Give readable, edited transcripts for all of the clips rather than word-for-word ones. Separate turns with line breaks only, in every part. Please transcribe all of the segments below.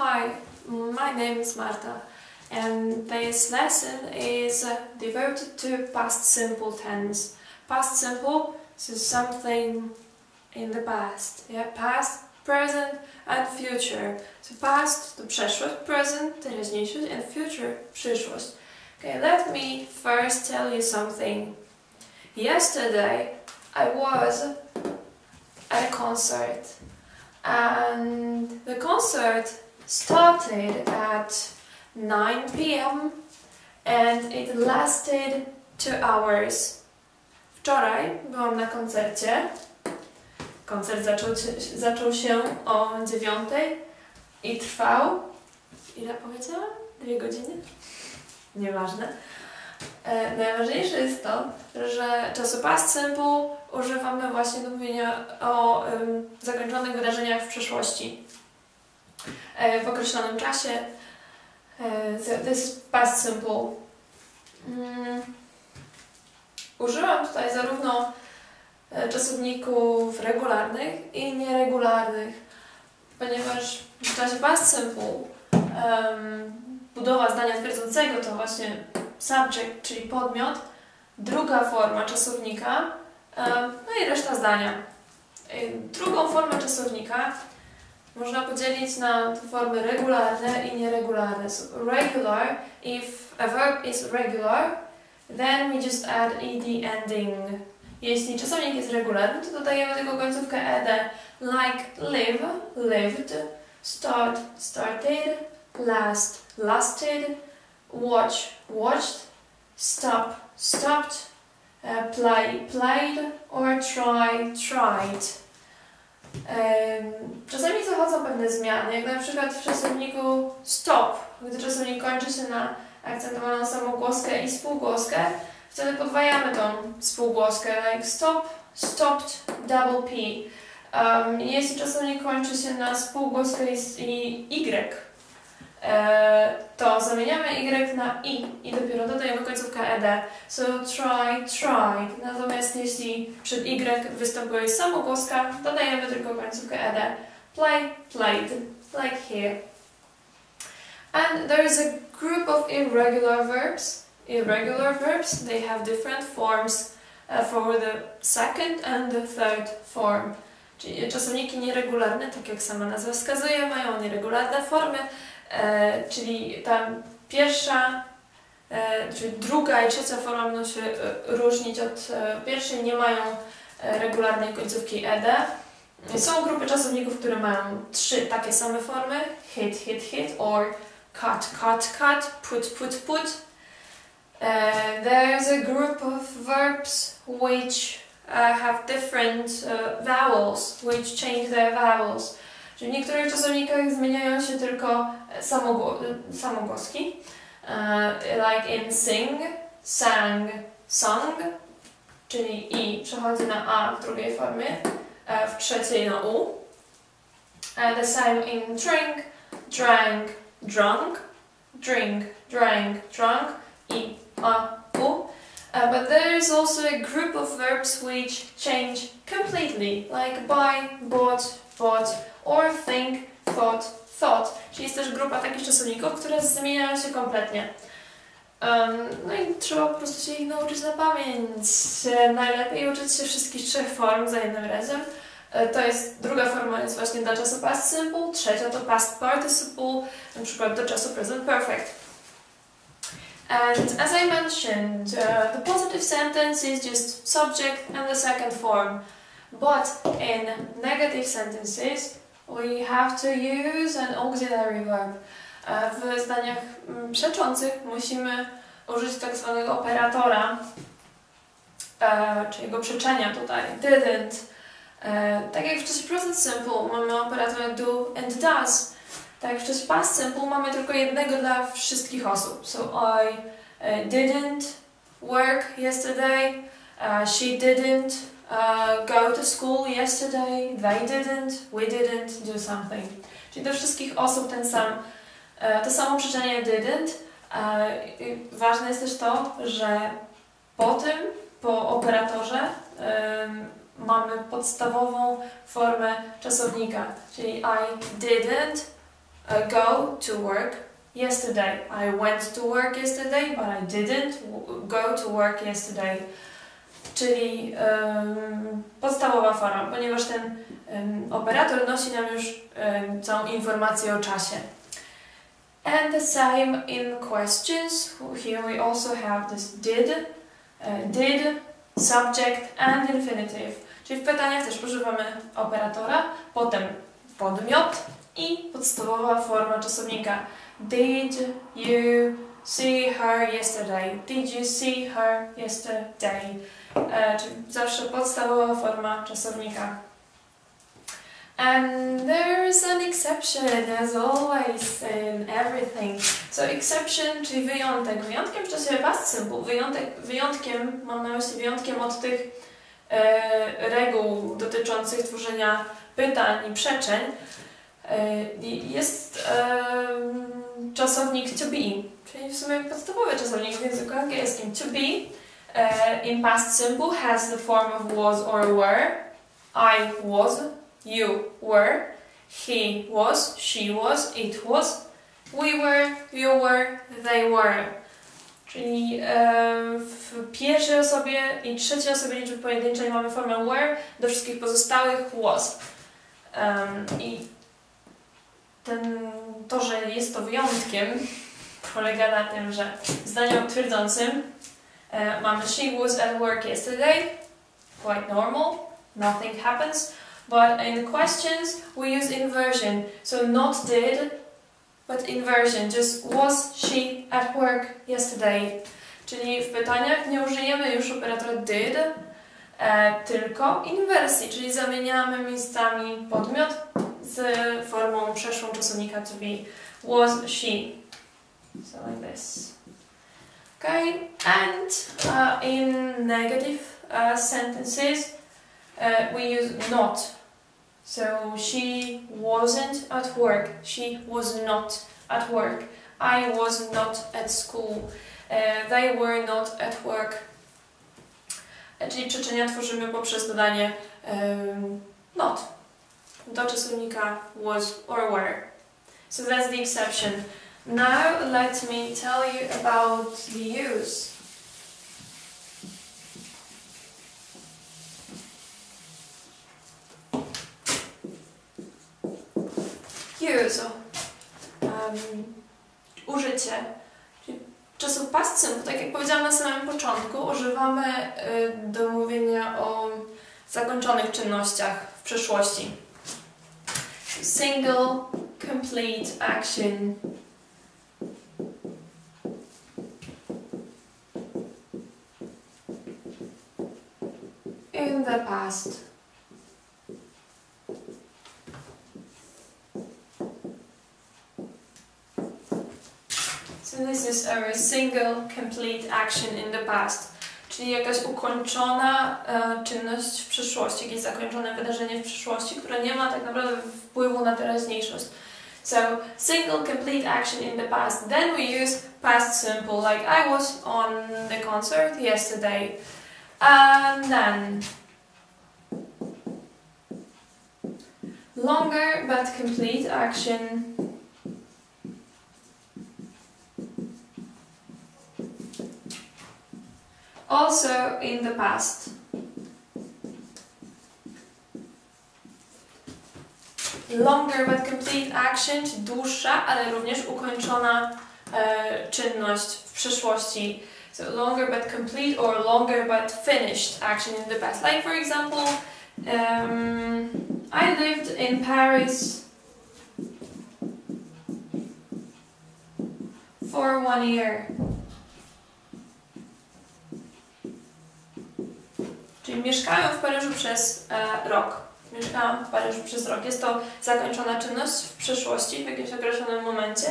Hi, my name is Marta, and this lesson is devoted to past simple tense. Past simple is something in the past, yeah? Past, present and future. So past to przeszłość, present teraźniejszość and future przyszłość. Okay, let me first tell you something. Yesterday I was at a concert, and the concert started at 9 p.m. and it lasted 2 hours. Wczoraj byłam na koncercie. Koncert zaczął się o 9 i trwał... Ile powiedziałam? 2 godziny? Nieważne. Najważniejsze jest to, że czasu past simple używamy właśnie do mówienia o zakończonych wydarzeniach w przeszłości. W określonym czasie. This is past simple. Użyłam tutaj zarówno czasowników regularnych i nieregularnych, ponieważ w czasie past simple budowa zdania twierdzącego to właśnie subject, czyli podmiot, druga forma czasownika, no i reszta zdania. Drugą formę czasownika można podzielić na formy regularne i nieregularne. So regular, if a verb is regular, then we just add ed ending. Jeśli czasownik jest regularny, to dodajemy tylko końcówkę ed, like live, lived, start, started, last, lasted, watch, watched, stop, stopped, play, played, or try, tried. Czasami zachodzą pewne zmiany, jak na przykład w czasowniku stop, gdy czasownik kończy się na akcentowaną samogłoskę i spółgłoskę, wtedy podwajamy tą spółgłoskę, like stop, stopped, double P. Jeśli czasownik kończy się na spółgłoskę i Y, to zamieniamy Y na I dopiero dodajemy końcówkę ed. So try, tried. Natomiast jeśli przed Y występuje samogłoska, dodajemy tylko końcówkę ed. Play, played, like here. And there is a group of irregular verbs. Irregular verbs, they have different forms for the second and the third form. Czyli czasowniki nieregularne, tak jak sama nazwa wskazuje, mają nieregularne formy, czyli tam pierwsza, czyli druga i trzecia forma będą się różnić od pierwszej, nie mają regularnej końcówki ed. Są grupy czasowników, które mają 3 takie same formy, hit, hit, hit, or cut, cut, cut, put, put, put. There's a group of verbs which have different vowels, which change their vowels. Czyli w niektórych czasownikach zmieniają się tylko samogłoski, like in sing, sang, sung, czyli i przechodzi na a w drugiej formie, w trzeciej na u. The same in drink, drank, drunk, drink, drank, drunk, i a, u. But there is also a group of verbs which change completely, like buy, bought, bought, or think, thought, thought. Czyli jest też grupa takich czasowników, które zmieniają się kompletnie. No i trzeba po prostu się ich nauczyć na pamięć. Najlepiej uczyć się wszystkich 3 form za jednym razem. To jest druga forma, jest właśnie dla czasu past simple, trzecia to past participle, na przykład do czasu present perfect. And as I mentioned, the positive sentence is just subject and the second form. But in negative sentences, we have to use an auxiliary verb. W zdaniach przeczących musimy użyć tak zwanego operatora, czyli jego przeczenia tutaj, didn't. Tak jak w czasie present simple mamy operator do and does, tak jak w czasie past simple mamy tylko jednego dla wszystkich osób. So I didn't work yesterday, she didn't go to school yesterday, they didn't, we didn't do something. Czyli do wszystkich osób to samo przyczynenie didn't. Ważne jest też to, że po operatorze mamy podstawową formę czasownika, czyli I didn't go to work yesterday. I went to work yesterday, but I didn't go to work yesterday. Czyli podstawowa forma, ponieważ ten operator nosi nam już całą informację o czasie. And the same in questions. Here we also have this did, subject and infinitive. Czyli w pytaniach też używamy operatora, potem podmiot i podstawowa forma czasownika. Did you see her yesterday? Did you see her yesterday? Czyli zawsze podstawowa forma czasownika. And there's an exception, as always, in everything. So exception, czyli wyjątek. Wyjątkiem w czasie past simple. Wyjątkiem, mam na myśli wyjątkiem od tych reguł dotyczących tworzenia pytań i przeczeń, jest czasownik to be, czyli w sumie podstawowy czasownik w języku angielskim. To be in past simple has the form of was or were. I was, you were, he was, she was, it was, we were, you were, they were. Czyli w pierwszej osobie i trzeciej osobie liczby pojedynczej mamy formę were, do wszystkich pozostałych was. I to, że jest to wyjątkiem, polega na tym, że w zdaniu twierdzącym mamy she was at work yesterday, quite normal, nothing happens, but in questions we use inversion, so not did, but inversion, just was she at work yesterday. Czyli w pytaniach nie użyjemy już operatora did, tylko inwersji, czyli zamieniamy miejscami podmiot z formą przeszłą czasownika to be. Was she. So like this. Okay, and in negative sentences we use not. So she wasn't at work. She was not at work. I was not at school. They were not at work. Czyli przeczenia tworzymy poprzez dodanie not do czasownika was or were. So that's the exception. Now let me tell you about the use. Use. Użycie. Czyli czasu past simple, tak jak powiedziałam na samym początku, używamy do mówienia o zakończonych czynnościach w przeszłości. Single, complete action. In the past. So this is a single, complete action in the past. Czyli jakaś ukończona czynność w przyszłości, jakieś zakończone wydarzenie w przyszłości, które nie ma tak naprawdę wpływu na teraźniejszość. So, single complete action in the past. Then we use past simple, like I was on the concert yesterday. And then longer but complete action. Also in the past. Longer but complete action, czyli dłuższa, ale również ukończona czynność w przyszłości. So longer but complete or longer but finished action in the past. Like for example, I lived in Paris for 1 year. Czyli mieszkałem w Paryżu przez rok. Mieszkałam w Paryżu przez rok. Jest to zakończona czynność w przeszłości, w jakimś określonym momencie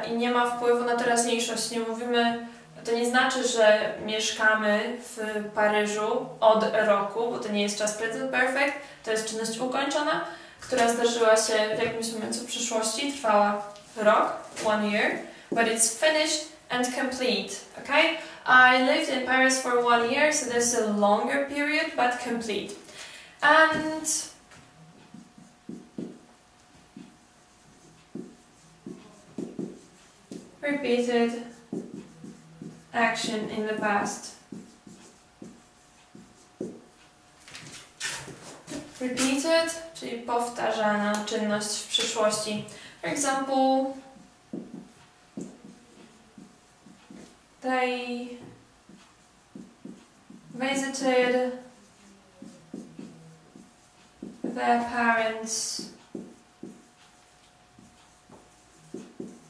i nie ma wpływu na teraźniejszość. Nie mówimy, to nie znaczy, że mieszkamy w Paryżu od roku, bo to nie jest czas present perfect, to jest czynność ukończona, która zdarzyła się w jakimś momencie w przyszłości, trwała rok, 1 year, but it's finished and complete, okay? I lived in Paris for 1 year, so this is a longer period, but complete. And repeated action in the past. Repeated, czyli powtarzana czynność w przyszłości. For example, they visited their parents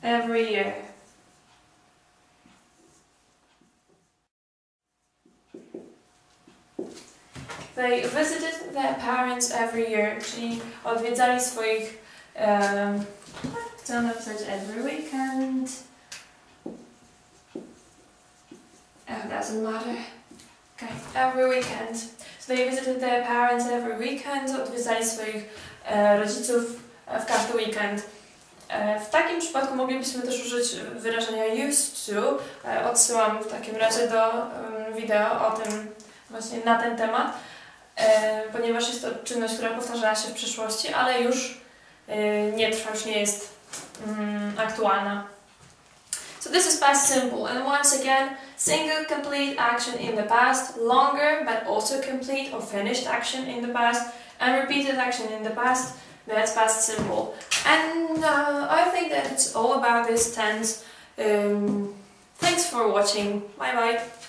every year. They visited their parents every year, czyli odwiedzali swoich, chcę napisać every weekend. It doesn't matter. Okay, every weekend. So they visited their parents every weekend, odwiedzali swoich rodziców w każdy weekend. W takim przypadku moglibyśmy też użyć wyrażenia used to. Odsyłam w takim razie do wideo o tym, właśnie na ten temat, ponieważ jest to czynność, która powtarzała się w przeszłości, ale już nie trwa, już nie jest aktualna. So this is past simple, and once again, single complete action in the past, longer but also complete or finished action in the past, and repeated action in the past. That's past simple. And I think that it's all about this tense. Thanks for watching. Bye bye.